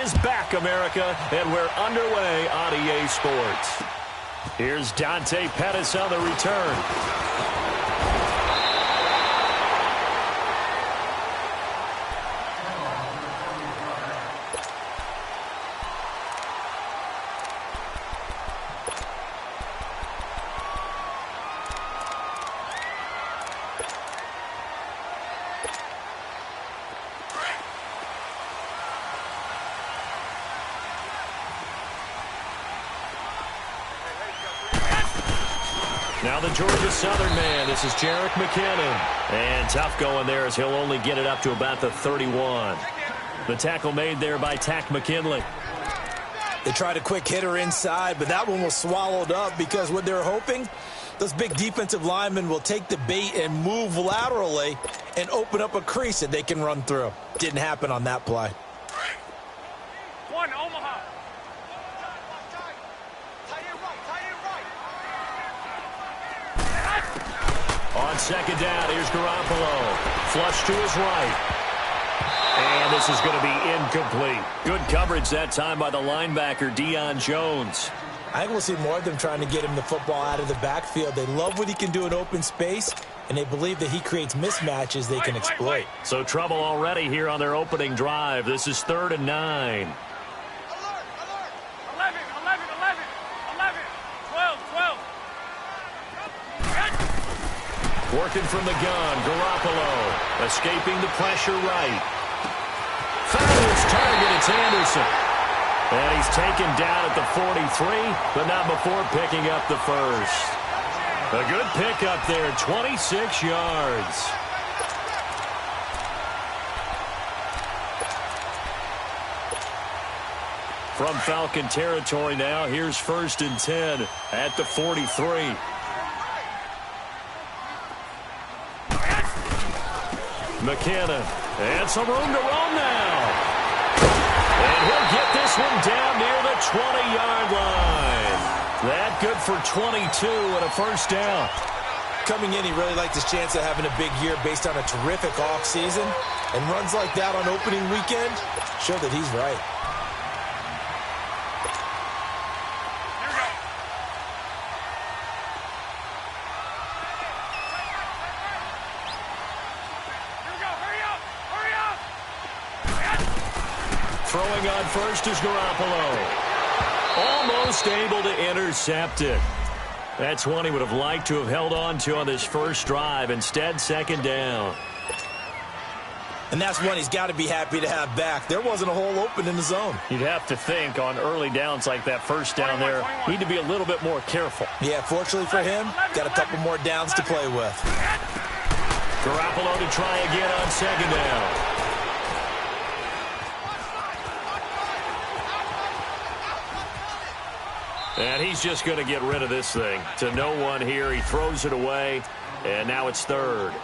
is back, America, and we're underway on EA Sports. Here's Dante Pettis on the return. Now the Georgia Southern man, this is Jerick McKinnon. And tough going there as he'll only get it up to about the 31. The tackle made there by Tack McKinley. They tried a quick hitter inside, but that one was swallowed up because what they're hoping, those big defensive linemen will take the bait and move laterally and open up a crease that they can run through. Didn't happen on that play. One, Omaha. On second down, here's Garoppolo. Flush to his right. And this is going to be incomplete. Good coverage that time by the linebacker, Deion Jones. I think we'll see more of them trying to get him the football out of the backfield. They love what he can do in open space, and they believe that he creates mismatches they can exploit. So trouble already here on their opening drive. This is 3rd and 9. 11, 12. Working from the gun, Garoppolo. Escaping the pressure right. Found his target, it's Anderson. And he's taken down at the 43, but not before picking up the first. A good pickup there, 26 yards. From Falcon territory now, here's 1st and 10 at the 43. McKinnon, and some room to roam now. And he'll get this one down near the 20-yard line. That good for 22 and a first down. Coming in, he really liked his chance of having a big year based on a terrific offseason. And runs like that on opening weekend show that he's right. Throwing on first is Garoppolo. Almost able to intercept it. That's one he would have liked to have held on to on this first drive. Instead, 2nd down. And that's one he's got to be happy to have back. There wasn't a hole open in the zone. You'd have to think on early downs like that first down there, need to be a little bit more careful. Yeah, fortunately for him, got a couple more downs to play with. Garoppolo to try again on 2nd down. And he's just going to get rid of this thing. To no one here. He throws it away, and now it's 3rd.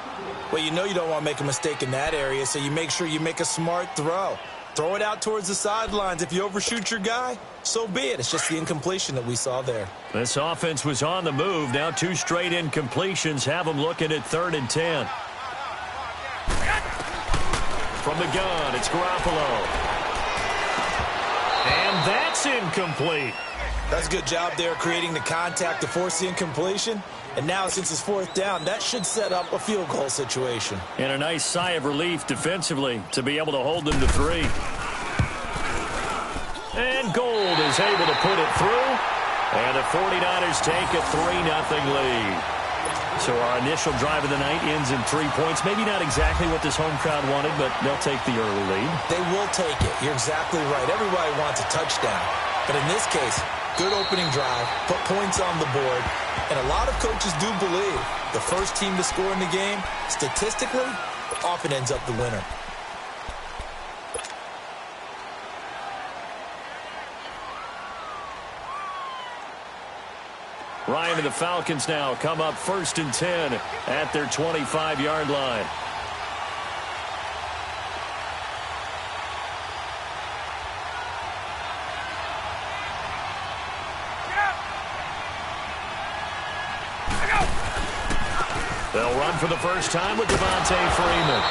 Well, you know you don't want to make a mistake in that area, so you make sure you make a smart throw. Throw it out towards the sidelines. If you overshoot your guy, so be it. It's just the incompletion that we saw there. This offense was on the move. Now 2 straight incompletions have them looking at 3rd and 10. From the gun, it's Garoppolo. And that's incomplete. That's a good job there creating the contact to force the incompletion. And now since it's 4th down, that should set up a field goal situation. And a nice sigh of relief defensively to be able to hold them to 3. And Gold is able to put it through. And the 49ers take a 3-0 lead. So our initial drive of the night ends in 3 points. Maybe not exactly what this home crowd wanted, but they'll take the early lead. They will take it. You're exactly right. Everybody wants a touchdown. But in this case, good opening drive, put points on the board, and a lot of coaches do believe the first team to score in the game, statistically, often ends up the winner. Ryan and the Falcons now come up 1st and 10 at their 25-yard line. They'll run for the first time with Devontae Freeman.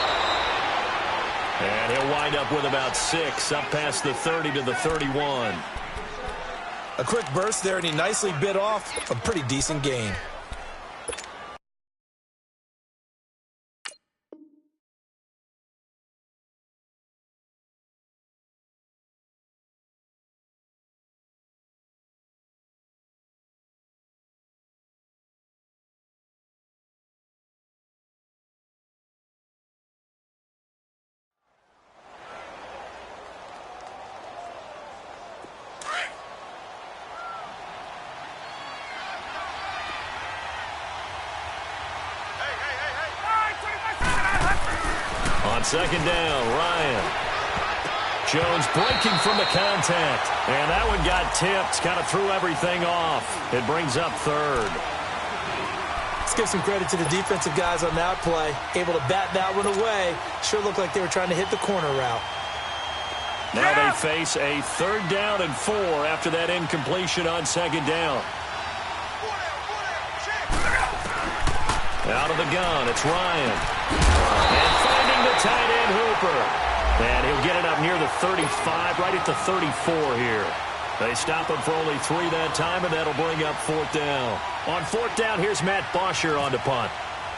And he'll wind up with about 6, up past the 30 to the 31. A quick burst there, and he nicely bit off a pretty decent gain. On second down, Ryan. Jones breaking from the contact. And that one got tipped. Kind of threw everything off. It brings up third. Let's give some credit to the defensive guys on that play. Able to bat that one away. Sure looked like they were trying to hit the corner route. Now they face a 3rd down and 4 after that incompletion on second down. Out of the gun, it's Ryan. And finding the tight end Hooper. And he'll get it up near the 35, right at the 34 here. They stop him for only 3 that time, and that'll bring up 4th down. On 4th down, here's Matt Bosher on to punt.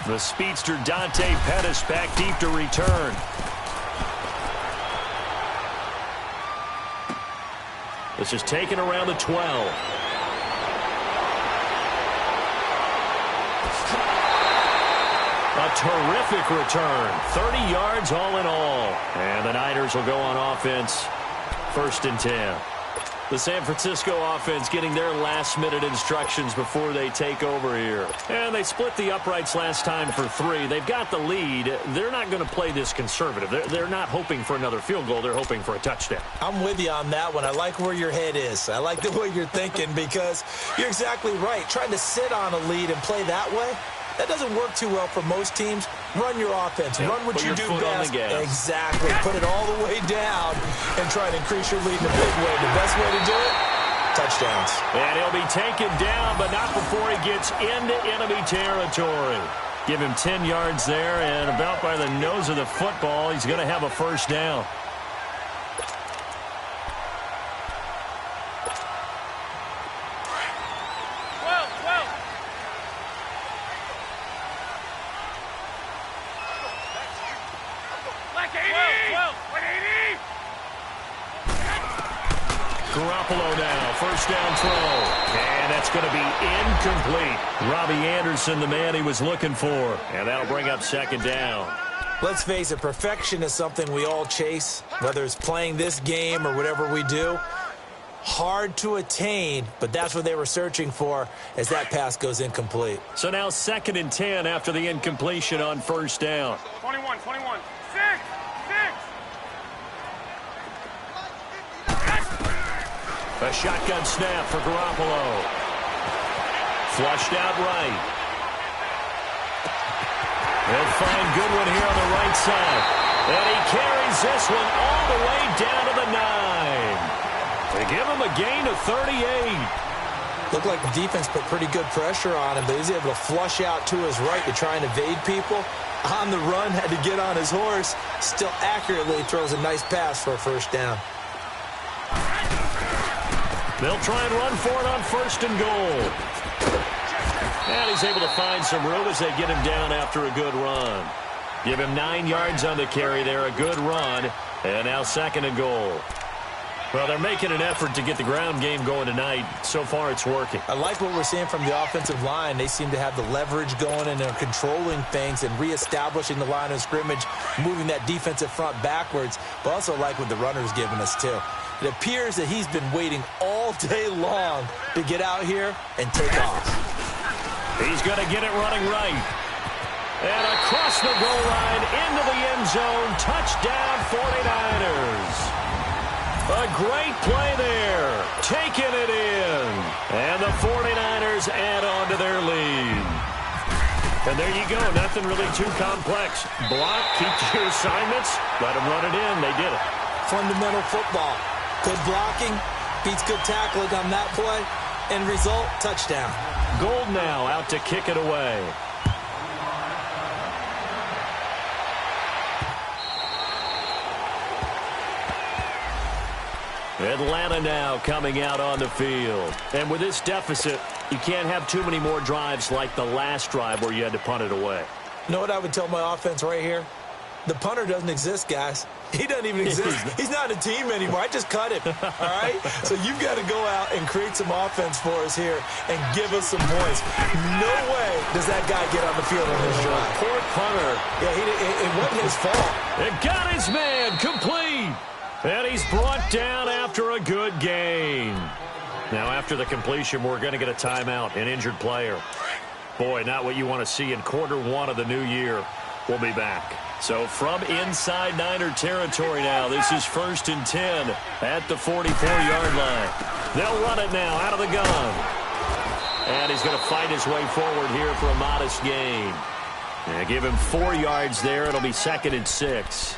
The speedster Dante Pettis back deep to return. This is taken around the 12. A terrific return. 30 yards all in all. And the Niners will go on offense. 1st and 10. The San Francisco offense getting their last-minute instructions before they take over here. And they split the uprights last time for 3. They've got the lead. They're not going to play this conservative. They're not hoping for another field goal. They're hoping for a touchdown. I'm with you on that one. I like where your head is. I like the way you're thinking because you're exactly right. Trying to sit on a lead and play that way, that doesn't work too well for most teams. Run your offense. Yeah, run what you do best. Exactly. Put it all the way down and try to increase your lead in a big way. The best way to do it, touchdowns. And he'll be taken down, but not before he gets into enemy territory. Give him 10 yards there, and about by the nose of the football, he's going to have a 1st down. Garoppolo now, 1st down throw. And that's going to be incomplete. Robbie Anderson, the man he was looking for. And that'll bring up 2nd down. Let's face it, perfection is something we all chase, whether it's playing this game or whatever we do. Hard to attain, but that's what they were searching for as that pass goes incomplete. So now 2nd and 10 after the incompletion on 1st down. 21. 6. A shotgun snap for Garoppolo. Flushed out right. They'll find Goodwin here on the right side. And he carries this one all the way down to the 9. They give him a gain of 38. Looked like the defense put pretty good pressure on him, but he's able to flush out to his right to try and evade people. On the run, had to get on his horse. Still accurately throws a nice pass for a 1st down. They'll try and run for it on 1st and goal. And he's able to find some room as they get him down after a good run. Give him 9 yards on the carry there, a good run. And now 2nd and goal. Well, they're making an effort to get the ground game going tonight. So far, it's working. I like what we're seeing from the offensive line. They seem to have the leverage going and they're controlling things and reestablishing the line of scrimmage, moving that defensive front backwards. But also like what the runner's giving us, too. It appears that he's been waiting all day long to get out here and take off. He's going to get it running right. And across the goal line, into the end zone, touchdown 49ers. A great play there, taking it in. And the 49ers add on to their lead. And there you go, nothing really too complex. Block, keep your assignments, let them run it in. They did it. Fundamental football. Good blocking, beats good tackling on that play. End result, touchdown. Gold now out to kick it away. Atlanta now coming out on the field. And with this deficit, you can't have too many more drives like the last drive where you had to punt it away. You know what I would tell my offense right here? The punter doesn't exist, guys. He doesn't even exist. He's not a team anymore. I just cut him, all right? So you've got to go out and create some offense for us here and give us some points. No way does that guy get on the field on this drive. Poor punter. Yeah, it wasn't his fault. It got his man complete. And he's brought down after a good gain. Now, after the completion, we're going to get a timeout, an injured player. Boy, not what you want to see in quarter one of the new year. We'll be back. So from inside Niner territory now, this is 1st and 10 at the 44-yard line. They'll run it now out of the gun. And he's going to fight his way forward here for a modest gain. And give him 4 yards there. It'll be 2nd and 6.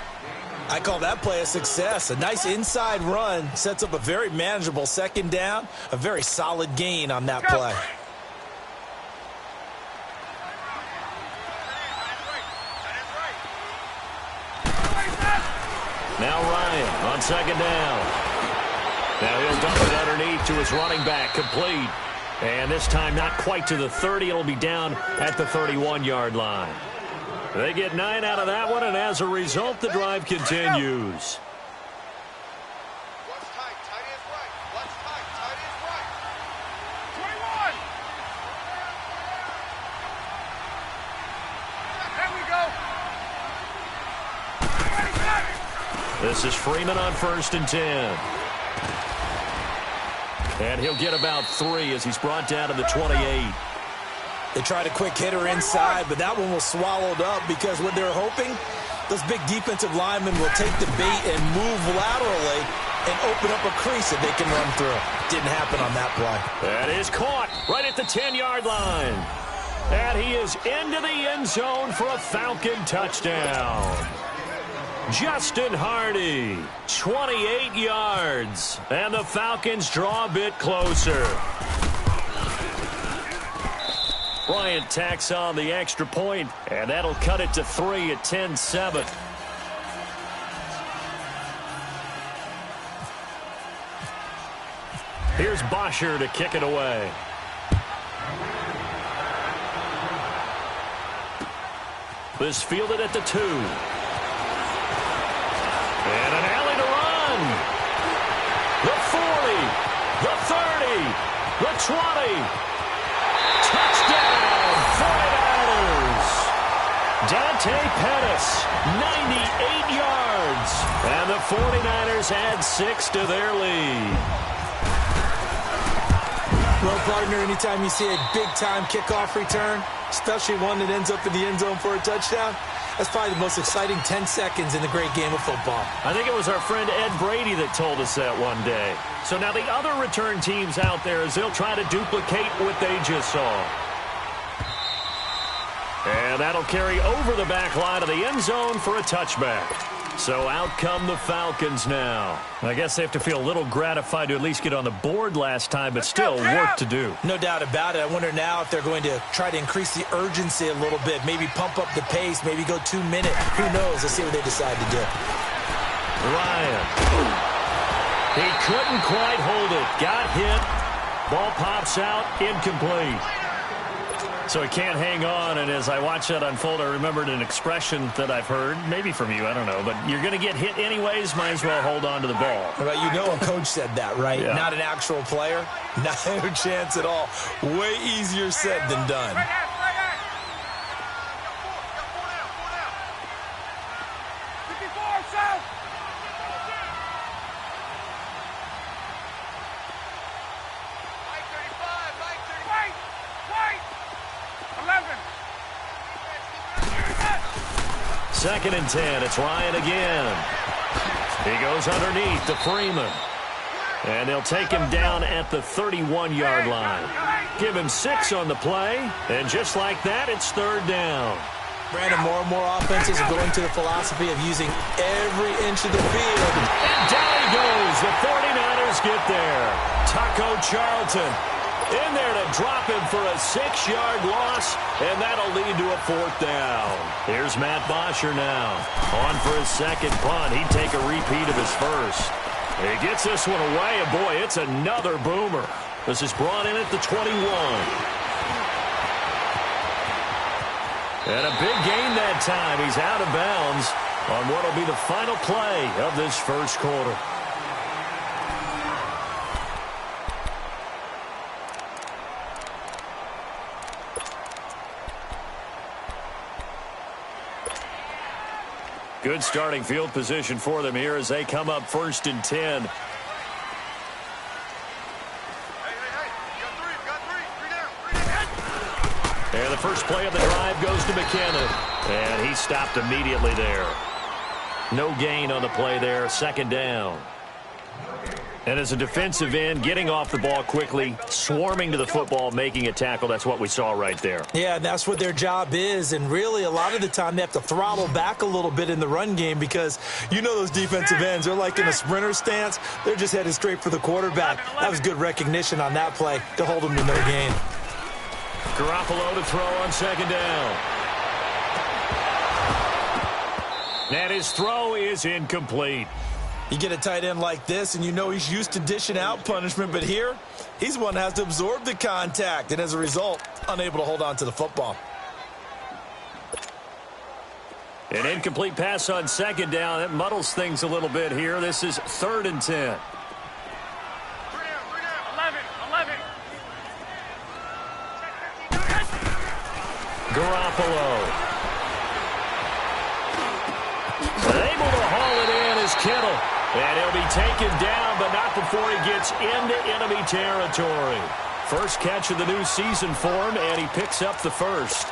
I call that play a success. A nice inside run sets up a very manageable 2nd down. A very solid gain on that play. Now Ryan on 2nd down. Now he'll dump it underneath to his running back, complete. And this time not quite to the 30. It'll be down at the 31-yard line. They get 9 out of that one, and as a result, the drive continues. What's tight? Tight is right. What's tight? Tight is right. 21. There we go. This is Freeman on 1st and 10. And he'll get about 3 as he's brought down to the 28. They tried a quick hitter inside, but that one was swallowed up because what they're hoping, those big defensive linemen will take the bait and move laterally and open up a crease that they can run through. Didn't happen on that play. That is caught right at the 10-yard line. And he is into the end zone for a Falcon touchdown. Justin Hardy, 28 yards. And the Falcons draw a bit closer. Bryant tacks on the extra point, and that'll cut it to 3 at 10-7. Here's Bosher to kick it away. This fielded at the 2. And an alley to run. The 40, the 30, the 20. Touchdown, 49ers. Dante Pettis, 98 yards. And the 49ers add 6 to their lead. Well, partner, anytime you see a big-time kickoff return, especially one that ends up in the end zone for a touchdown, that's probably the most exciting 10 seconds in the great game of football. I think it was our friend Ed Brady that told us that one day. So now the other return teams out there, as they'll try to duplicate what they just saw. And that'll carry over the back line of the end zone for a touchback. So out come the Falcons now. I guess they have to feel a little gratified to at least get on the board last time, but still work to do. No doubt about it. I wonder now if they're going to try to increase the urgency a little bit, maybe pump up the pace, maybe go 2 minutes. Who knows? Let's see what they decide to do. Ryan. He couldn't quite hold it. Got hit. Ball pops out. Incomplete. So he can't hang on, and as I watch that unfold, I remembered an expression that I've heard, maybe from you, I don't know, but you're going to get hit anyways, might as well hold on to the ball. Well, you know a coach said that, right? Yeah. Not an actual player. Not a chance at all. Way easier said than done. Second and 10. It's Ryan again. He goes underneath to Freeman. And they'll take him down at the 31-yard line. Give him 6 on the play. And just like that, it's 3rd down. Brandon, more and more offenses are going to the philosophy of using every inch of the field. And down he goes. The 49ers get there. Taco Charlton in there to drop him for a 6-yard loss, and that'll lead to a 4th down. Here's Matt Bosher now. On for his second punt. He'd take a repeat of his first. He gets this one away, and boy, it's another boomer. This is brought in at the 21. And a big gain that time. He's out of bounds on what will be the final play of this first quarter. Good starting field position for them here as they come up 1st and 10. Hey, you got three down. And the first play of the drive goes to McKinnon. And he stopped immediately there. No gain on the play there, 2nd down. And as a defensive end, getting off the ball quickly, swarming to the football, making a tackle, that's what we saw right there. Yeah, and that's what their job is. And really, a lot of the time, they have to throttle back a little bit in the run game because you know those defensive ends, they're like in a sprinter stance. They're just headed straight for the quarterback. That was good recognition on that play to hold them to no gain. Garoppolo to throw on 2nd down. And his throw is incomplete. You get a tight end like this, and you know he's used to dishing out punishment, but here, he's the one that has to absorb the contact, and as a result, unable to hold on to the football. An incomplete pass on 2nd down. That muddles things a little bit here. This is 3rd and 10. 3 down. 11. Garoppolo. Able to haul it in is Kittle. And he'll be taken down, but not before he gets into enemy territory. First catch of the new season for him, and he picks up the first.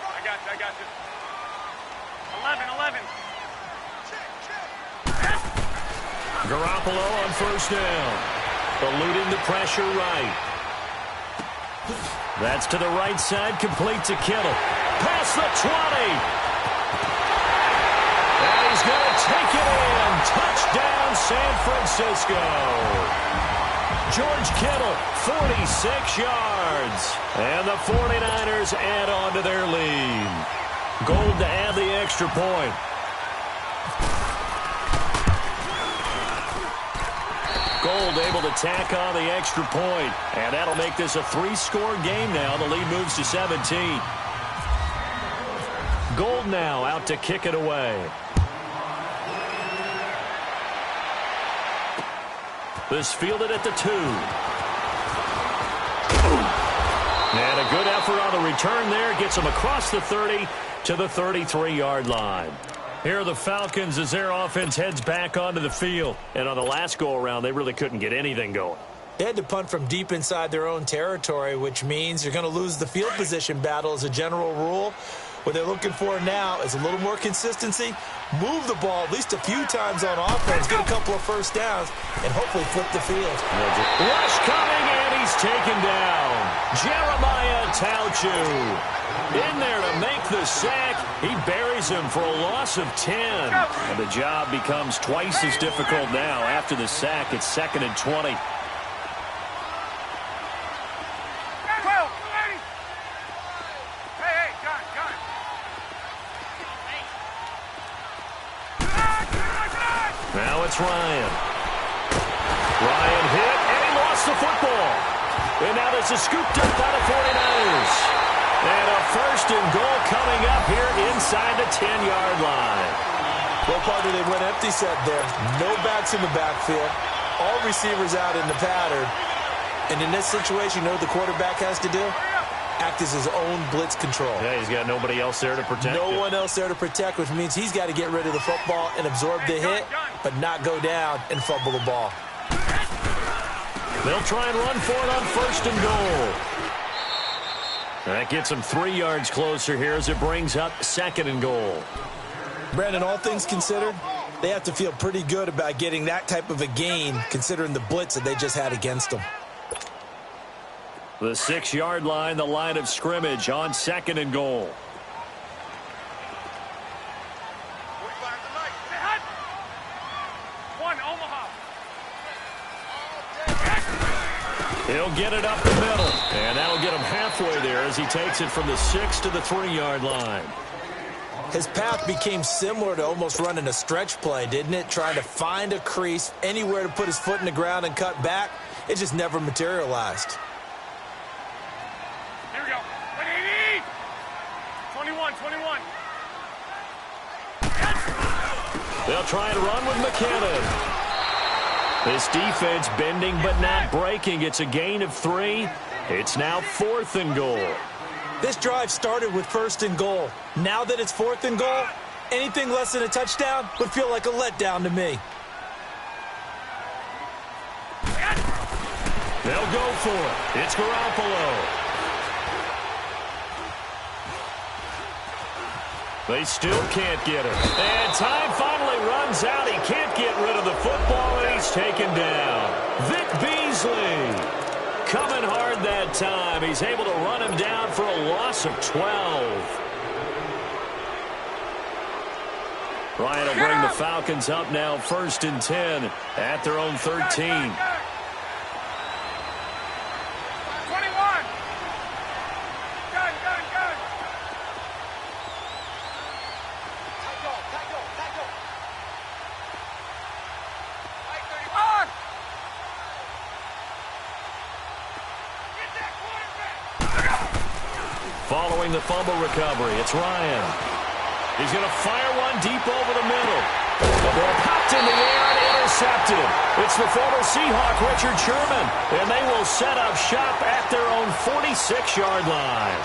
I got you. 11. Garoppolo on 1st down. Eluding the pressure right. That's to the right side, complete to Kittle. Past the 20. And he's going to take it in. Touchdown, San Francisco. George Kittle, 46 yards. And the 49ers add on to their lead. Gold to add the extra point. Gold able to tack on the extra point. And that'll make this a 3-score game now. The lead moves to 17. Gold now out to kick it away. This fielded at the 2. And a good effort on the return there. Gets him across the 30 to the 33-yard line. Here are the Falcons as their offense heads back onto the field. And on the last go-around, they really couldn't get anything going. They had to punt from deep inside their own territory, which means you're going to lose the field position battle as a general rule. What they're looking for now is a little more consistency, move the ball at least a few times on offense, get a couple of first downs, and hopefully flip the field. Rush coming, and he's taken down. Jeremiah Tauchu in there to make the sack. He buries him for a loss of 10. And the job becomes twice as difficult now after the sack. It's 2nd and 20. Now it's Ryan. Ryan hit, and he lost the football. And now this is scooped up by the 49ers. And a 1st and goal coming up here inside the 10-yard line. Well, partner, they went empty set there. No backs in the backfield. All receivers out in the pattern. And in this situation, you know what the quarterback has to do? Act as his own blitz control. Yeah, he's got nobody else there to protect No one else there to protect, which means he's got to get rid of the football and absorb the hit, but not go down and fumble the ball. They'll try and run for it on 1st and goal. That gets them 3 yards closer here as it brings up 2nd and goal. Brandon, all things considered, they have to feel pretty good about getting that type of a gain considering the blitz that they just had against them. The 6-yard line, the line of scrimmage on 2nd and goal. He'll get it up the middle, and that'll get him halfway there as he takes it from the 6 to the 3-yard line. His path became similar to almost running a stretch play, didn't it? Trying to find a crease, anywhere to put his foot in the ground and cut back. It just never materialized. Here we go. 180! 21, 21. They'll try and run with McKinnon. This defense bending but not breaking. It's a gain of 3. It's now 4th and goal. This drive started with 1st and goal. Now that it's 4th and goal, anything less than a touchdown would feel like a letdown to me. They'll go for it. It's Garoppolo. They still can't get him. And time finally runs out. He can't get rid of the football, and he's taken down. Vic Beasley coming hard that time. He's able to run him down for a loss of 12. Ryan will bring the Falcons up now 1st and 10 at their own 13. 21. Good. Following the fumble recovery, it's Ryan. He's going to fire one deep over the middle. The ball popped in the air and intercepted. It's the former Seahawk, Richard Sherman, and they will set up shop at their own 46-yard line.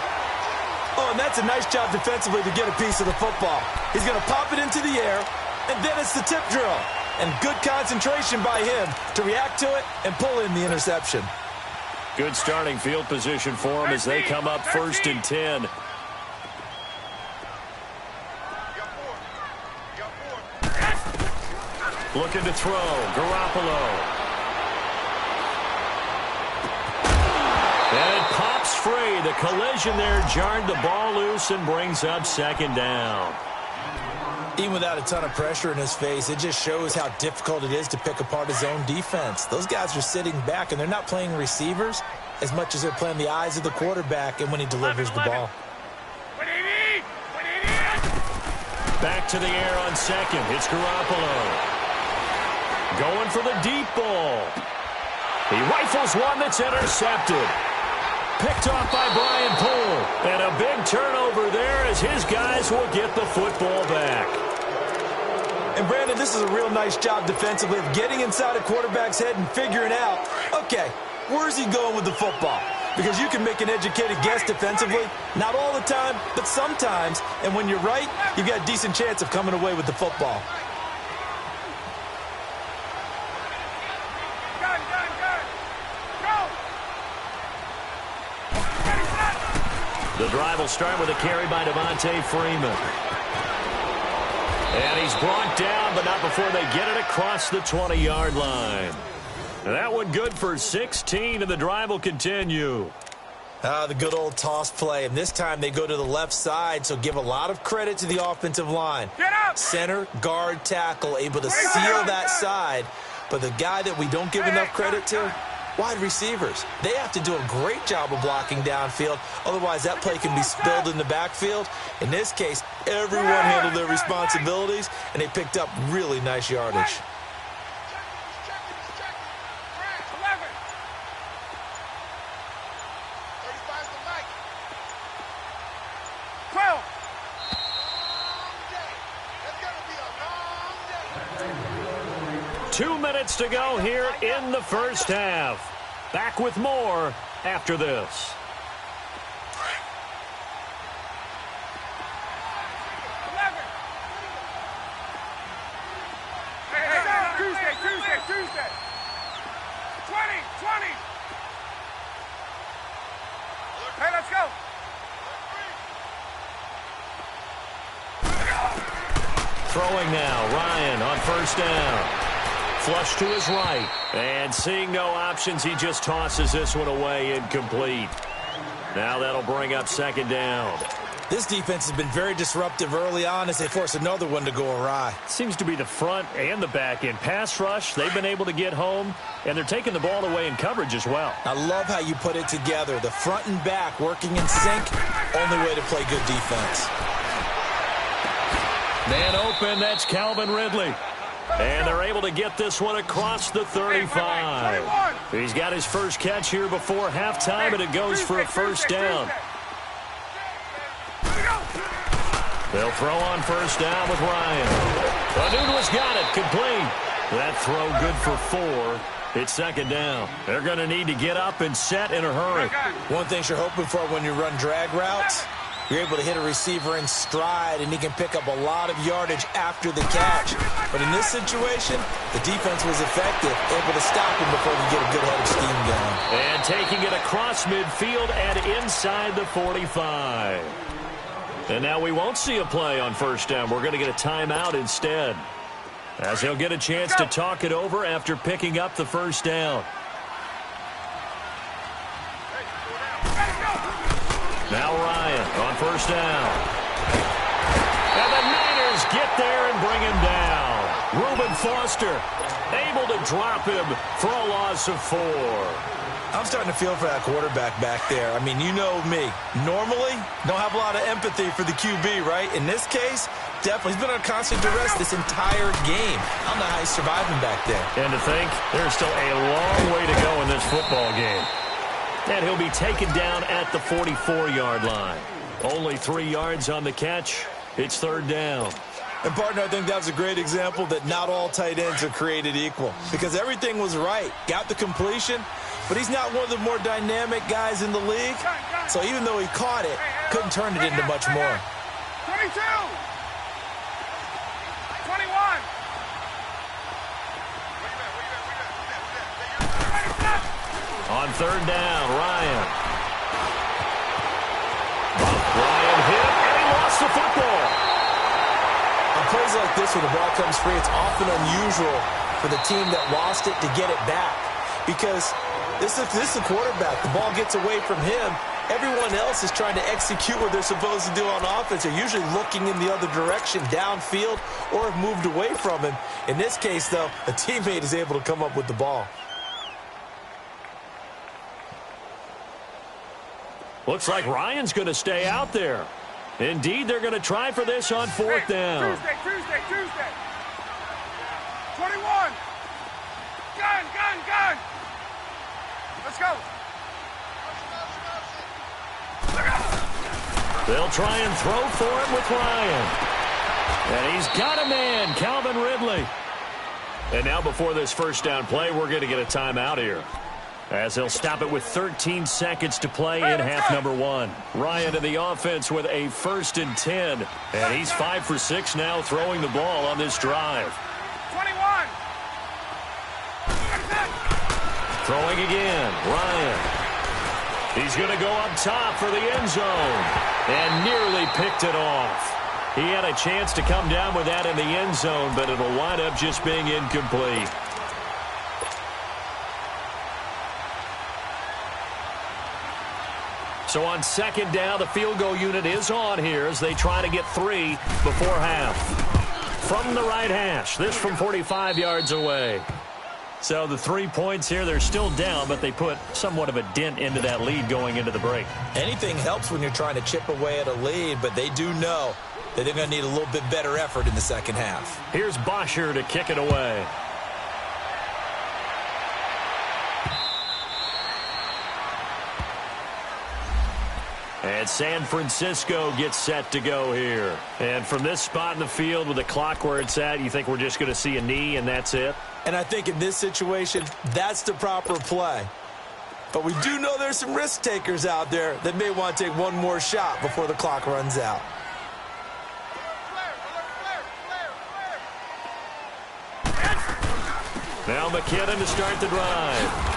Oh, and that's a nice job defensively to get a piece of the football. He's going to pop it into the air, and then it's the tip drill. And good concentration by him to react to it and pull in the interception. Good starting field position for him as they come up 1st and 10. Looking to throw. Garoppolo. And it pops free. The collision there jarred the ball loose and brings up 2nd down. Even without a ton of pressure in his face, it just shows how difficult it is to pick apart his own defense. Those guys are sitting back, and they're not playing receivers as much as they're playing the eyes of the quarterback and when he delivers the ball. 180! Back to the air on 2nd. It's Garoppolo. Going for the deep ball. He rifles one that's intercepted. Picked off by Brian Poole. And a big turnover there as his guys will get the football back. And, Brandon, this is a real nice job defensively of getting inside a quarterback's head and figuring out, okay, where's he going with the football? Because you can make an educated guess defensively. Not all the time, but sometimes. And when you're right, you've got a decent chance of coming away with the football. The drive will start with a carry by Devontae Freeman. And he's brought down, but not before they get it across the 20-yard line. And that one good for 16, and the drive will continue. The good old toss play. And this time they go to the left side, so give a lot of credit to the offensive line. Get up! Center, guard, tackle, able to seal that side. But the guy that we don't give enough credit to, wide receivers. They have to do a great job of blocking downfield. Otherwise, that play can be spilled in the backfield. In this case, everyone handled their responsibilities, and they picked up really nice yardage. 11. Two minutes to go here in the first half. Back with more after this. Tuesday. 20. Hey, let's go. Throwing now, Ryan on 1st down. Flush to his right. And seeing no options, he just tosses this one away incomplete. Now that'll bring up 2nd down. This defense has been very disruptive early on as they force another one to go awry. Seems to be the front and the back end. Pass rush, they've been able to get home, and they're taking the ball away in coverage as well. I love how you put it together. The front and back working in sync, only way to play good defense. Man open, that's Calvin Ridley. And they're able to get this one across the 35. He's got his first catch here before halftime, and it goes for a first down. They'll throw on first down with Ryan. Anunwa's got it, complete. That throw good for 4. It's second down. They're going to need to get up and set in a hurry. One thing you're hoping for when you run drag routes, you're able to hit a receiver in stride, and he can pick up a lot of yardage after the catch. But in this situation, the defense was effective, able to stop him before he get a good head of steam going. And taking it across midfield and inside the 45. And now we won't see a play on first down. We're going to get a timeout instead, as he'll get a chance to talk it over after picking up the first down. Now Ryan on first down. And the Niners get there and bring him down. Reuben Foster able to drop him for a loss of 4. I'm starting to feel for that quarterback back there. I mean, you know me. Normally, don't have a lot of empathy for the QB, right? In this case, definitely. He's been on constant duress this entire game. I don't know how he's surviving back there. And to think, there's still a long way to go in this football game. And he'll be taken down at the 44-yard line. Only 3 yards on the catch. It's third down. And, partner, I think that was a great example that not all tight ends are created equal, because everything was right. Got the completion, but he's not one of the more dynamic guys in the league. So even though he caught it, couldn't turn it into much more. 22. 21. On third down, Ryan. Ryan hit, and he lost the football. On plays like this, when the ball comes free, it's often unusual for the team that lost it to get it back. Because this is a quarterback. The ball gets away from him. Everyone else is trying to execute what they're supposed to do on offense. They're usually looking in the other direction, downfield, or have moved away from him. In this case, though, a teammate is able to come up with the ball. Looks like Ryan's going to stay out there. Indeed, they're going to try for this on fourth down. Tuesday. 21. Gun. Let's go. They'll try and throw for him with Ryan. And he's got a man, Calvin Ridley. And now before this first down play, we're going to get a timeout here, as he'll stop it with 13 seconds to play in half number 1. Ryan in the offense with a 1st and 10. And he's 5 for 6 now throwing the ball on this drive. 21. Throwing again, Ryan. He's going to go up top for the end zone. And nearly picked it off. He had a chance to come down with that in the end zone, but it'll wind up just being incomplete. So on second down, the field goal unit is on here as they try to get 3 before half. From the right hash, this from 45 yards away. So the 3 points here, they're still down, but they put somewhat of a dent into that lead going into the break. Anything helps when you're trying to chip away at a lead, but they do know that they're going to need a little bit better effort in the second half. Here's Bosher to kick it away. And San Francisco gets set to go here. And from this spot in the field with the clock where it's at, you think we're just going to see a knee and that's it? And I think in this situation, that's the proper play. But we do know there's some risk takers out there that may want to take one more shot before the clock runs out. Now McKinnon to start the drive.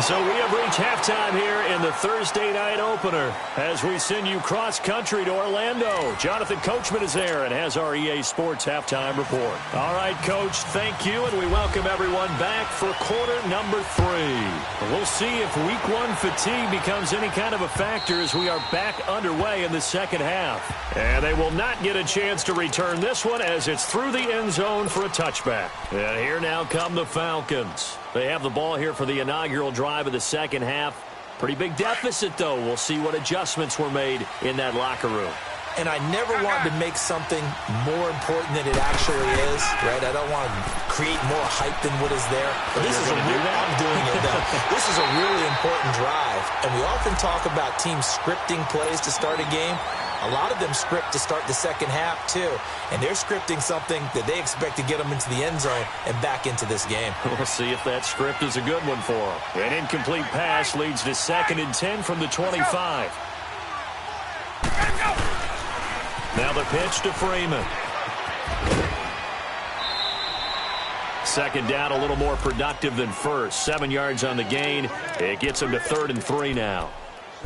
So we have reached halftime here in the Thursday night opener as we send you cross-country to Orlando. Jonathan Coachman is there and has our EA Sports halftime report. All right, Coach, thank you, and we welcome everyone back for quarter number 3. We'll see if week 1 fatigue becomes any kind of a factor as we are back underway in the second half. And they will not get a chance to return this one as it's through the end zone for a touchback. And here now come the Falcons. They have the ball here for the inaugural drive of the second half. Pretty big deficit, though. We'll see what adjustments were made in that locker room. And I never want to make something more important than it actually is, right? I don't want to create more hype than what is there. But this is I'm doing it, though. This is a really important drive. And we often talk about teams scripting plays to start a game. A lot of them script to start the second half, too. And they're scripting something that they expect to get them into the end zone and back into this game. We'll see if that script is a good one for them. An incomplete pass leads to 2nd and 10 from the 25. Now the pitch to Freeman. Second down, a little more productive than first. 7 yards on the gain. It gets them to 3rd and 3 now.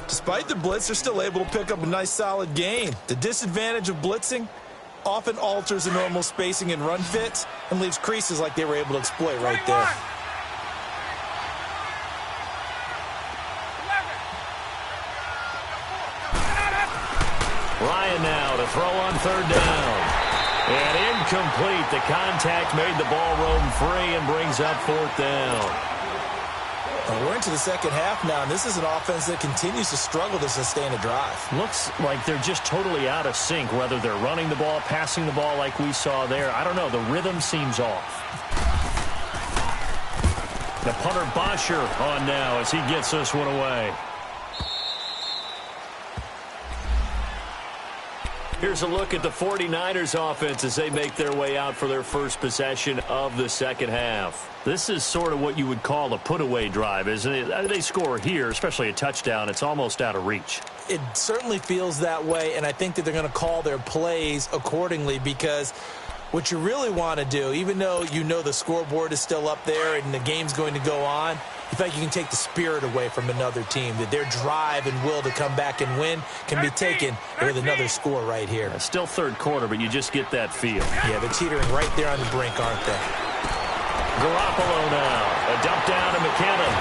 Despite the blitz, they're still able to pick up a nice, solid gain. The disadvantage of blitzing often alters the normal spacing and run fits and leaves creases like they were able to exploit right there. Ryan now to throw on 3rd down. And incomplete. The contact made the ball roam free and brings up 4th down. We're into the second half now, and this is an offense that continues to struggle to sustain a drive. Looks like they're just totally out of sync, whether they're running the ball, passing the ball like we saw there. I don't know. The rhythm seems off. The punter Bosher on now as he gets this one away. Here's a look at the 49ers offense as they make their way out for their first possession of the second half. This is sort of what you would call a put-away drive, isn't it? They score here, especially a touchdown. It's almost out of reach. It certainly feels that way, and I think that they're going to call their plays accordingly because what you really want to do, even though you know the scoreboard is still up there and the game's going to go on, in fact, you can take the spirit away from another team, that their drive and will to come back and win can be taken with another score right here. It's still third quarter, but you just get that feel. Yeah, they're teetering right there on the brink, aren't they? Garoppolo now. A dump down to McKinnon.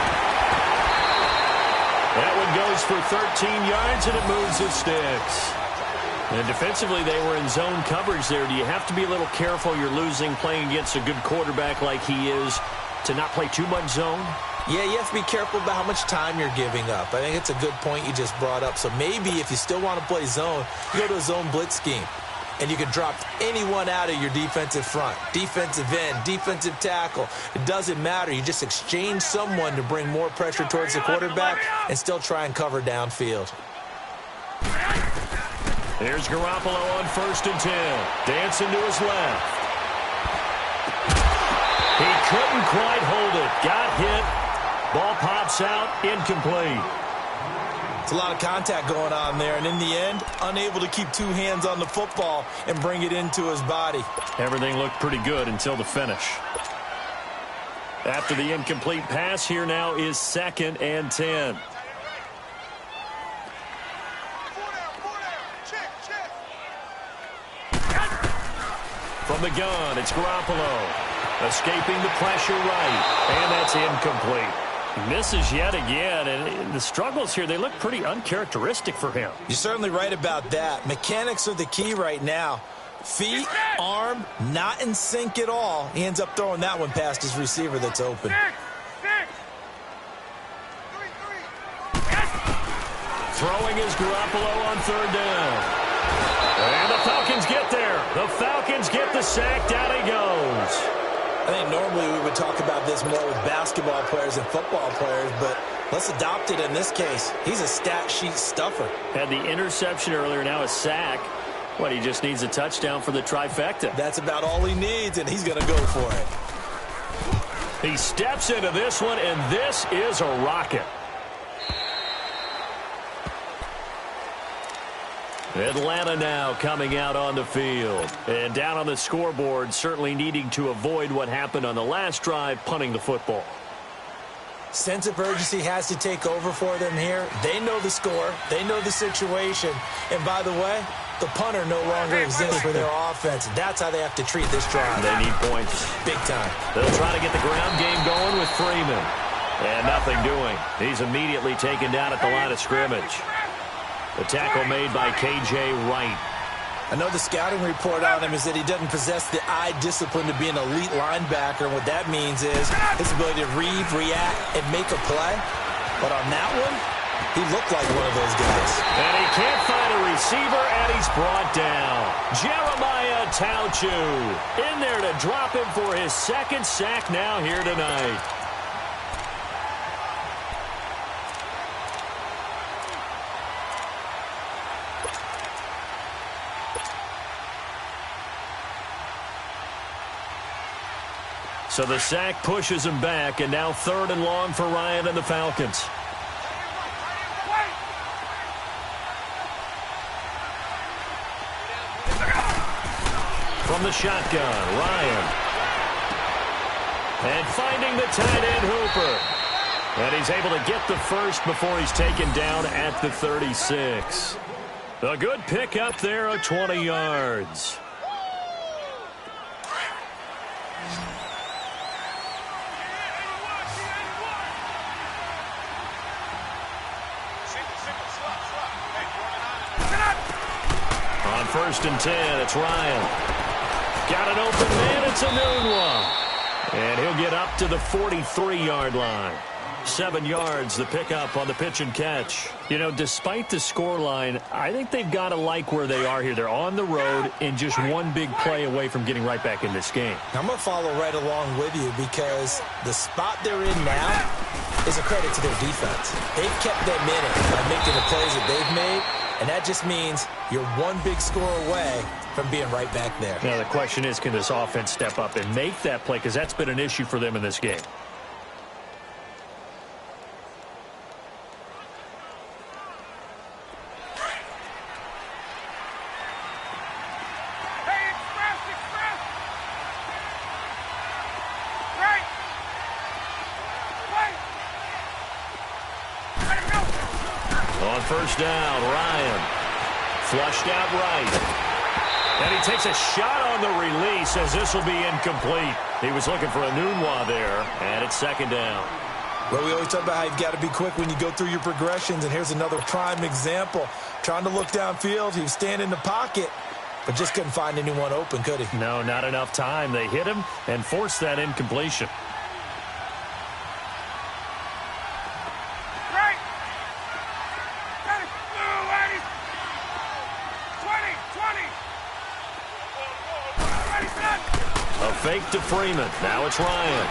That one goes for 13 yards, and it moves the sticks. And defensively, they were in zone coverage there. Do you have to be a little careful you're losing playing against a good quarterback like he is to not play too much zone? Yeah, you have to be careful about how much time you're giving up. I think it's a good point you just brought up. So maybe if you still want to play zone, you go to a zone blitz scheme. And you can drop anyone out of your defensive front. Defensive end, defensive tackle. It doesn't matter. You just exchange someone to bring more pressure towards the quarterback and still try and cover downfield. Here's Garoppolo on 1st and 10. Dancing to his left. He couldn't quite hold it. Got hit. Ball pops out, incomplete. It's a lot of contact going on there, and in the end, unable to keep two hands on the football and bring it into his body. Everything looked pretty good until the finish. After the incomplete pass, here now is 2nd and 10. From the gun, it's Garoppolo. Escaping the pressure right, and that's incomplete. Misses yet again, and the struggles here, they look pretty uncharacteristic for him. You're certainly right about that. Mechanics are the key right now. Feet, arm, not in sync at all. He ends up throwing that one past his receiver that's open. Throwing is Garoppolo on 3rd down. And the Falcons get there. The Falcons get the sack. Down he goes. I think normally we would talk about this more with basketball players and football players, but let's adopt it in this case. He's a stat sheet stuffer. Had the interception earlier, now a sack. What, he just needs a touchdown for the trifecta. That's about all he needs, and he's going to go for it. He steps into this one, and this is a rocket. Atlanta now coming out on the field. And down on the scoreboard, certainly needing to avoid what happened on the last drive, punting the football. Sense of urgency has to take over for them here. They know the score. They know the situation. And by the way, the punter no longer exists for their offense. That's how they have to treat this drive. They need points. Big time. They'll try to get the ground game going with Freeman. And nothing doing. He's immediately taken down at the line of scrimmage. The tackle made by K.J. Wright. I know the scouting report on him is that he doesn't possess the eye discipline to be an elite linebacker. And what that means is his ability to read, react, and make a play. But on that one, he looked like one of those guys. And he can't find a receiver, and he's brought down. Jeremiah Tauchu in there to drop him for his second sack now here tonight. So the sack pushes him back, and now 3rd and long for Ryan and the Falcons. From the shotgun, Ryan. And finding the tight end, Hooper. And he's able to get the first before he's taken down at the 36. A good pickup there of 20 yards. On 1st and 10, it's Ryan. Got an open man, it's Enunwa. And he'll get up to the 43-yard line. 7 yards, the pickup on the pitch and catch. You know, despite the scoreline, I think they've got to like where they are here. They're on the road and just one big play away from getting right back in this game. I'm going to follow right along with you because the spot they're in now is a credit to their defense. They've kept them in it by making the plays that they've made, and that just means you're one big score away from being right back there. Now, the question is, can this offense step up and make that play? Because that's been an issue for them in this game. On 1st down, Ryan. Flushed out right. And he takes a shot on the release as this will be incomplete. He was looking for Enunwa there, and it's 2nd down. Well, we always talk about how you've got to be quick when you go through your progressions, and here's another prime example. Trying to look downfield, he was standing in the pocket, but just couldn't find anyone open, could he? No, not enough time. They hit him and forced that incompletion. Fake to Freeman. Now it's Ryan.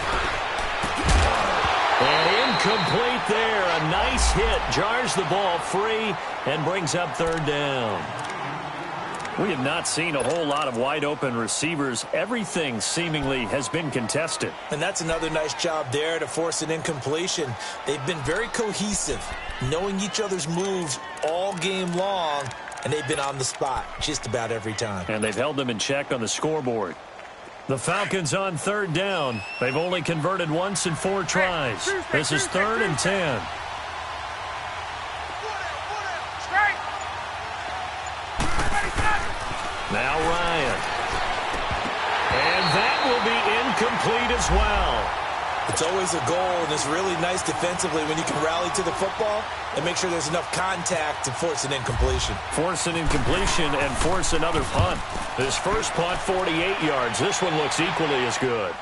And incomplete there. A nice hit. Jars the ball free and brings up 3rd down. We have not seen a whole lot of wide open receivers. Everything seemingly has been contested. And that's another nice job there to force an incompletion. They've been very cohesive, knowing each other's moves all game long, and they've been on the spot just about every time. And they've held them in check on the scoreboard. The Falcons on 3rd down. They've only converted once in 4 tries. This is 3rd and 10. Now Ryan. And that will be incomplete as well. It's always a goal, and it's really nice defensively when you can rally to the football and make sure there's enough contact to force an incompletion. Force an incompletion and force another punt. This first punt, 48 yards. This one looks equally as good.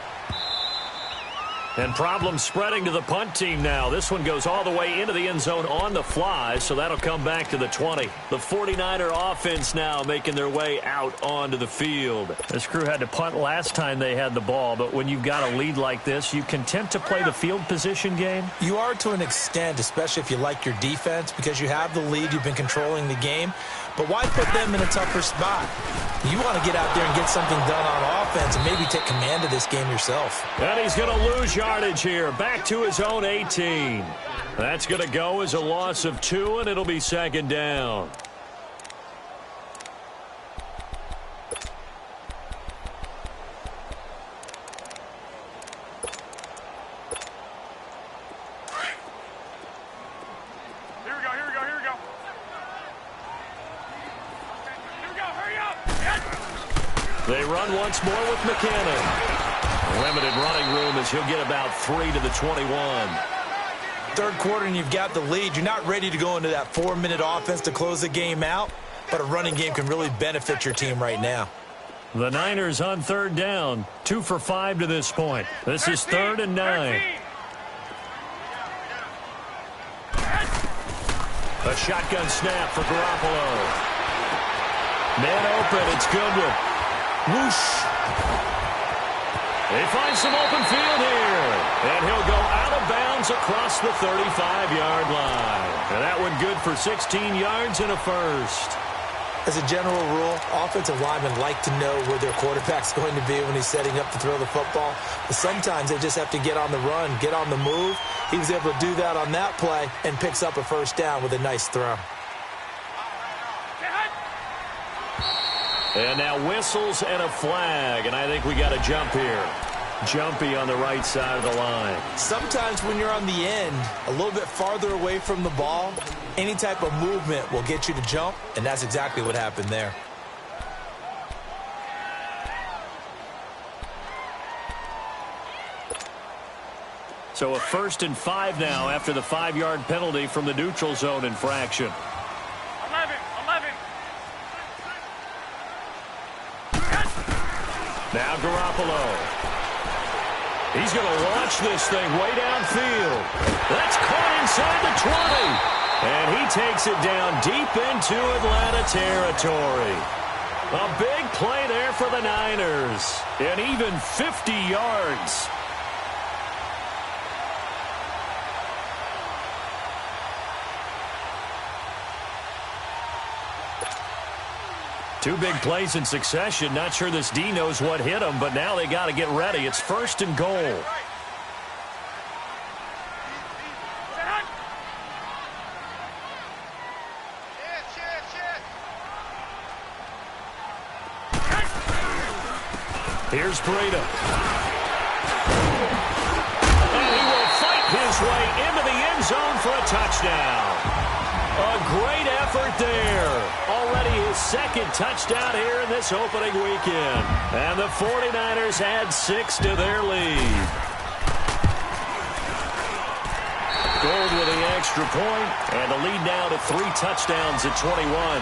And problems spreading to the punt team now. This one goes all the way into the end zone on the fly, so that'll come back to the 20. The 49er offense now making their way out onto the field. This crew had to punt last time they had the ball, but when you've got a lead like this, you content to play the field position game? You are to an extent, especially if you like your defense, because you have the lead, you've been controlling the game. But why put them in a tougher spot? You want to get out there and get something done on offense and maybe take command of this game yourself. And he's going to lose yardage here. Back to his own 18. That's going to go as a loss of 2, and it'll be 2nd down. They run once more with McKinnon. Limited running room as he'll get about 3 to the 21. Third quarter and you've got the lead. You're not ready to go into that 4-minute offense to close the game out, but a running game can really benefit your team right now. The Niners on third down, 2 for 5 to this point. This is 3rd and 9. A shotgun snap for Garoppolo. Man open, it's Goodwin. Whoosh. They find some open field here. And he'll go out of bounds across the 35-yard line. And that one good for 16 yards and a first. As a general rule, offensive linemen like to know where their quarterback's going to be when he's setting up to throw the football. But sometimes they just have to get on the run, get on the move. He was able to do that on that play and picks up a first down with a nice throw. And now whistles and a flag, and I think we got a jump here. Jumpy on the right side of the line. Sometimes when you're on the end, a little bit farther away from the ball, any type of movement will get you to jump, and that's exactly what happened there. So a 1st and 5 now after the 5-yard penalty from the neutral zone infraction. 11. Now Garoppolo. He's going to launch this thing way downfield. That's caught inside the 20. And he takes it down deep into Atlanta territory. A big play there for the Niners. And even 50 yards. Two big plays in succession. Not sure this D knows what hit him, but now they got to get ready. It's 1st and goal. Here's Breida. And he will fight his way into the end zone for a touchdown. A great effort there. Already his 2nd touchdown here in this opening weekend. And the 49ers add 6 to their lead. Gold with the extra point, and the lead now to 3 touchdowns at 21.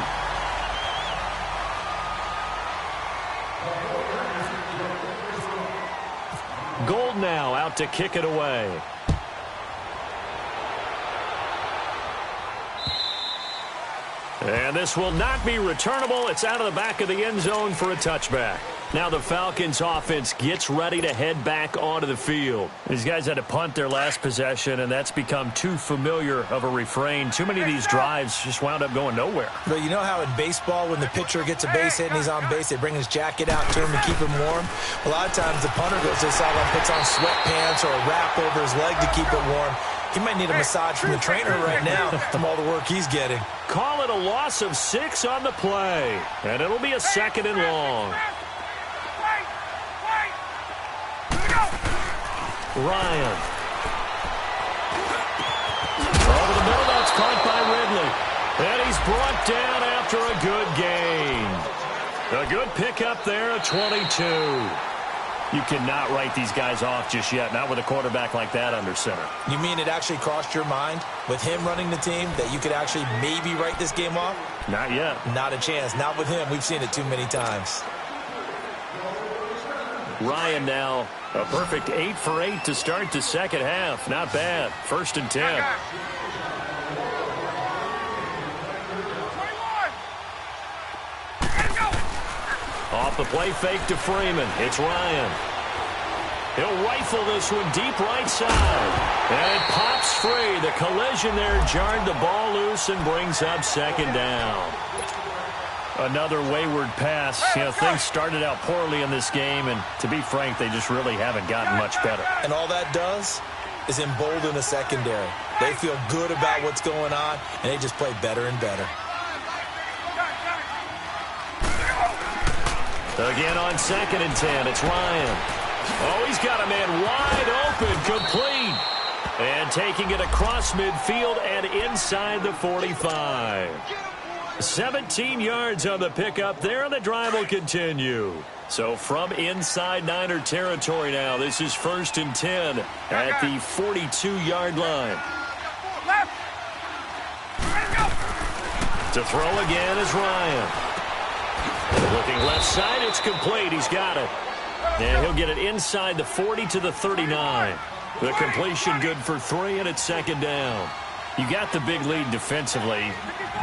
Gold now out to kick it away. And this will not be returnable. It's out of the back of the end zone for a touchback. Now the Falcons offense gets ready to head back onto the field. These guys had to punt their last possession, and that's become too familiar of a refrain. Too many of these drives just wound up going nowhere. But you know how in baseball, when the pitcher gets a base hit and he's on base, they bring his jacket out to him to keep him warm? A lot of times the punter goes to the sideline, puts on sweatpants or a wrap over his leg to keep it warm. He might need a massage from the trainer right now from all the work he's getting. Call it a loss of 6 on the play, and it'll be a 2nd and long. Ryan. Over the middle, that's caught by Ridley. And he's brought down after a good gain. A good pickup there at 22. You cannot write these guys off just yet, not with a quarterback like that under center. You mean it actually crossed your mind with him running the team that you could actually maybe write this game off? Not yet. Not a chance. Not with him. We've seen it too many times. Ryan now, a perfect 8 for 8 to start the second half. Not bad. 1st and 10. Off the play fake to Freeman. It's Ryan. He'll rifle this one deep right side. And it pops free. The collision there jarred the ball loose and brings up 2nd down. Another wayward pass. You know, things started out poorly in this game, and to be frank, they just really haven't gotten much better. And all that does is embolden the secondary. They feel good about what's going on, and they just play better and better. Again on 2nd and 10, it's Ryan. Oh, he's got a man wide open, complete. And taking it across midfield and inside the 45. 17 yards on the pickup there, and the drive will continue. So from inside Niner territory now, this is 1st and 10 at the 42-yard line. To throw again is Ryan. Looking left side, it's complete. He's got it. And he'll get it inside the 40 to the 39. The completion good for 3, and it's 2nd down. You got the big lead defensively.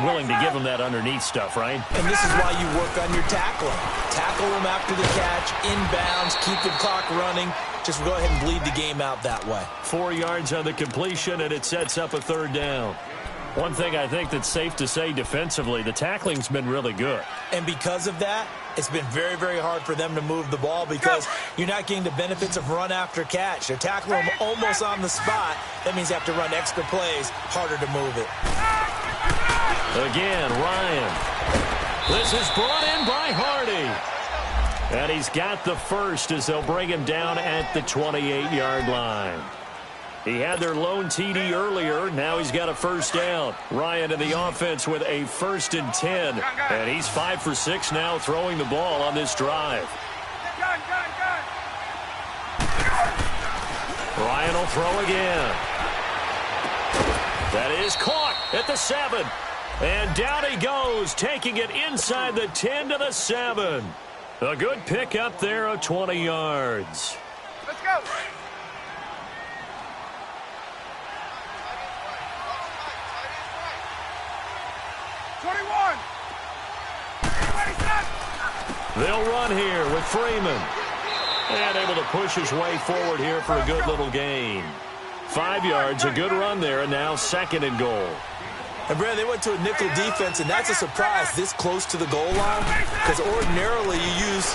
Willing to give him that underneath stuff, right? And this is why you work on your tackling. Tackle him after the catch, inbounds, keep the clock running. Just go ahead and bleed the game out that way. 4 yards on the completion, and it sets up a 3rd down. One thing I think that's safe to say defensively, the tackling's been really good. And because of that, it's been very, very hard for them to move the ball because you're not getting the benefits of run after catch. They're tackling them almost on the spot. That means you have to run extra plays, harder to move it. Again, Ryan. This is brought in by Hardy. And he's got the first as they'll bring him down at the 28-yard line. He had their lone TD earlier. Now he's got a 1st down. Ryan in the offense with a 1st and 10. And he's 5 for 6 now throwing the ball on this drive. Ryan will throw again. That is caught at the 7. And down he goes, taking it inside the 10 to the 7. A good pick up there of 20 yards. Let's go. They'll run here with Freeman. And able to push his way forward here for a good little gain. 5 yards, a good run there, and now 2nd and goal. And, Brad, they went to a nickel defense, and that's a surprise this close to the goal line because ordinarily you use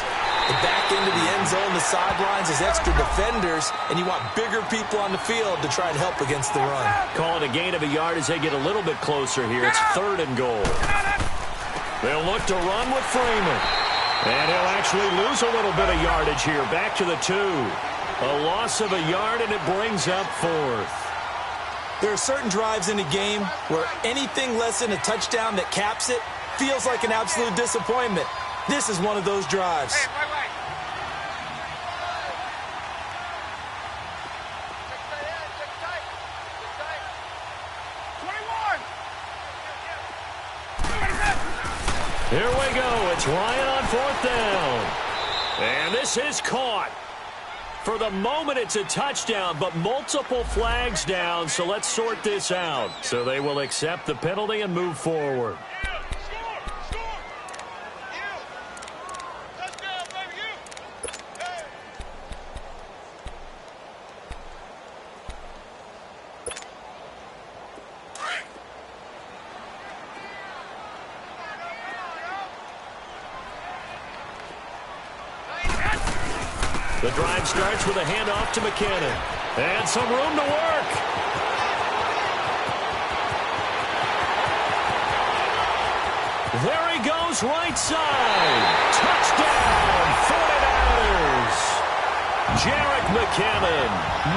the back end of the end zone, the sidelines as extra defenders, and you want bigger people on the field to try and help against the run. Call it a gain of a yard as they get a little bit closer here. It's 3rd and goal. They'll look to run with Freeman. And he'll actually lose a little bit of yardage here. Back to the 2. A loss of a yard, and it brings up 4th. There are certain drives in the game where anything less than a touchdown that caps it feels like an absolute disappointment. This is one of those drives. Hey, wait. Here we go. It's Ryan on 4th down. And this is caught. For the moment, it's a touchdown, but multiple flags down, so let's sort this out. So they will accept the penalty and move forward. The drive starts with a handoff to McKinnon. And some room to work. There he goes, right side. Touchdown, 49ers. Jerick McKinnon,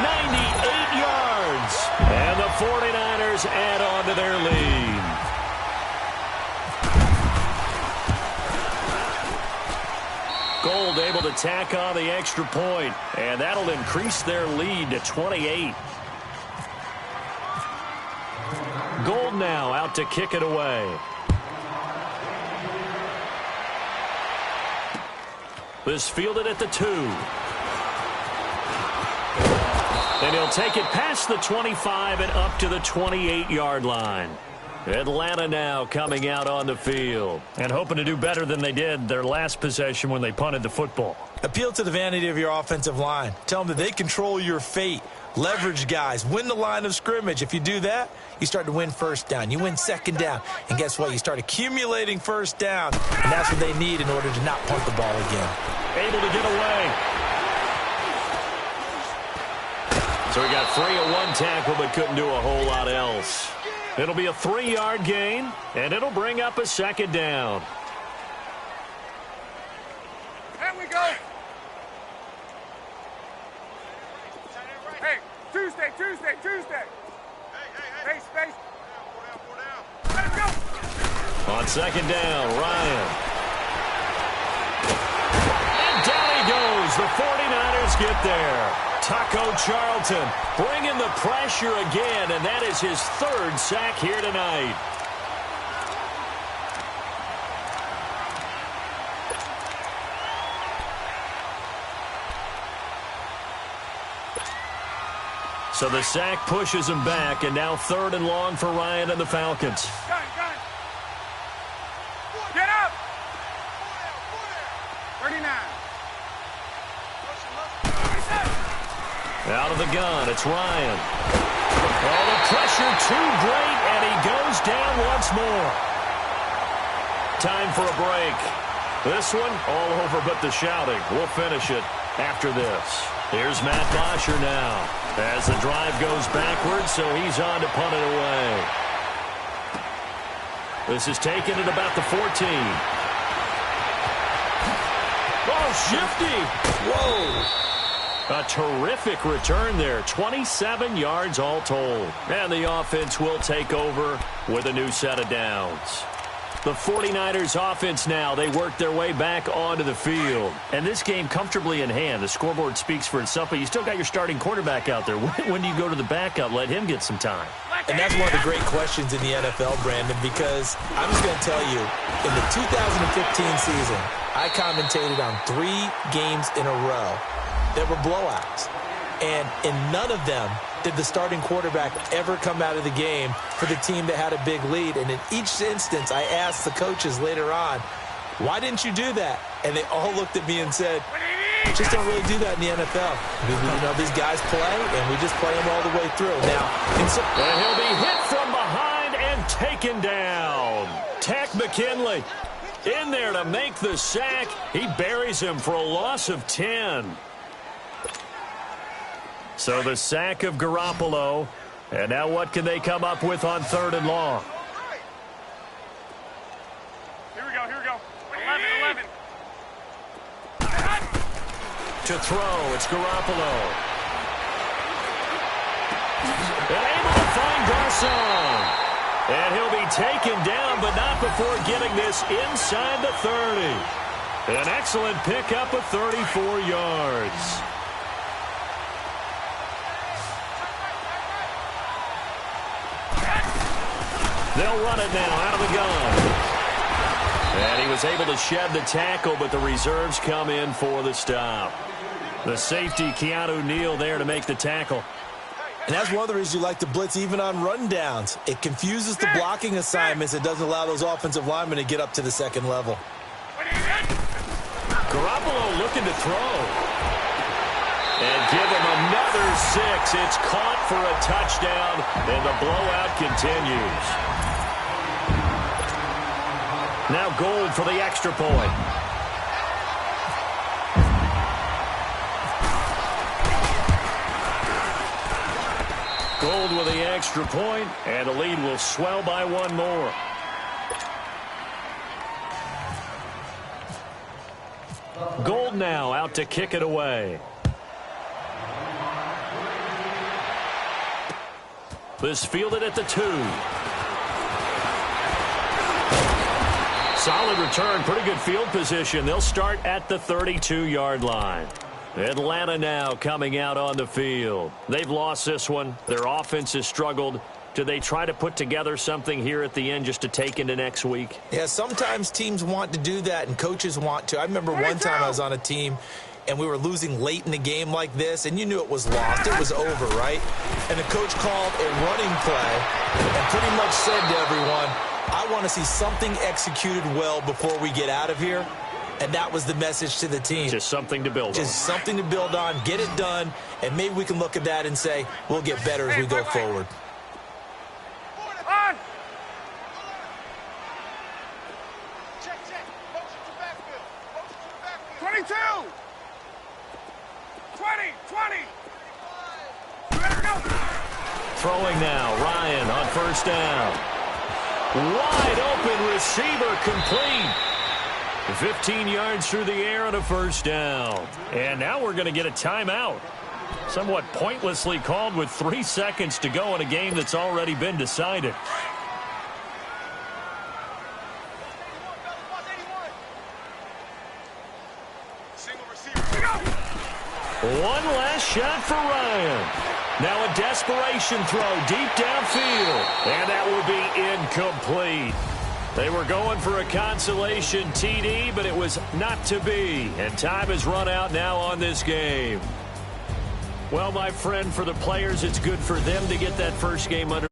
98 yards. And the 49ers add on to their lead. Gold able to tack on the extra point, and that'll increase their lead to 28. Gold now out to kick it away. This fielded at the 2. And he'll take it past the 25 and up to the 28-yard line. Atlanta now coming out on the field and hoping to do better than they did their last possession when they punted the football. Appeal to the vanity of your offensive line. Tell them that they control your fate. Leverage guys. Win the line of scrimmage. If you do that, you start to win 1st down. You win 2nd down. And guess what? You start accumulating 1st down. And that's what they need in order to not punt the ball again. Able to get away. So he got free of one tackle but couldn't do a whole lot else. It'll be a 3-yard gain, and it'll bring up a 2nd down. There we go. Hey, Tuesday. Hey, space. Let's go. On second down, Ryan. And down he goes. The 49ers get there. Taco Charlton bringing the pressure again, and that is his third sack here tonight. So the sack pushes him back, and now 3rd and long for Ryan and the Falcons. Gun. Get up! 39. Out of the gun, it's Ryan. Oh, the pressure too great, and he goes down once more. Time for a break. This one, all over but the shouting. We'll finish it after this. Here's Matt Bosher now, as the drive goes backwards, so he's on to punt it away. This is taken at about the 14. Oh, shifty! Whoa! A terrific return there. 27 yards all told. And the offense will take over with a new set of downs. The 49ers offense now, they work their way back onto the field. And this game comfortably in hand. The scoreboard speaks for itself, but you still got your starting quarterback out there. When do you go to the backup? Let him get some time. And that's one of the great questions in the NFL, Brandon, because I'm just going to tell you, in the 2015 season, I commentated on 3 games in a row that were blowouts. And in none of them did the starting quarterback ever come out of the game for the team that had a big lead. And in each instance, I asked the coaches later on, why didn't you do that? And they all looked at me and said, just don't really do that in the NFL. You know, these guys play, and we just play them all the way through. Now, and he'll be hit from behind and taken down. Tack McKinley in there to make the sack. He buries him for a loss of 10. So the sack of Garoppolo. And now what can they come up with on 3rd and long? Here we go. 11. To throw, it's Garoppolo. And able to find Garcon. And he'll be taken down, but not before getting this inside the 30. An excellent pickup of 34 yards. They'll run it now out of the gun. And he was able to shed the tackle, but the reserves come in for the stop. The safety, Keanu Neal, there to make the tackle. And that's one of the reasons you like to blitz even on rundowns. It confuses the blocking assignments. It doesn't allow those offensive linemen to get up to the second level. Garoppolo looking to throw. And give him another 6. It's caught for a touchdown, and the blowout continues. Now Gold for the extra point. Gold with the extra point, and the lead will swell by 1 more. Gold now out to kick it away. This fielded at the 2. Solid return, pretty good field position. They'll start at the 32-yard line. Atlanta now coming out on the field. They've lost this one. Their offense has struggled. Do they try to put together something here at the end just to take into next week? Yeah, sometimes teams want to do that and coaches want to. I remember one time I was on a team and we were losing late in the game like this, and you knew it was lost. It was over, right? And the coach called a running play and pretty much said to everyone, I want to see something executed well before we get out of here. And that was the message to the team. Just something to build on. Just something to build on, get it done, and maybe we can look at that and say, we'll get better as we go forward. On! 22! 20! Throwing now, Ryan on first down. Wide open receiver complete. 15 yards through the air on a first down. And now we're going to get a timeout. Somewhat pointlessly called with 3 seconds to go in a game that's already been decided. One last shot for Ryan. Now a desperation throw deep downfield. And that will be incomplete. They were going for a consolation TD, but it was not to be. And time has run out now on this game. Well, my friend, for the players, it's good for them to get that first game under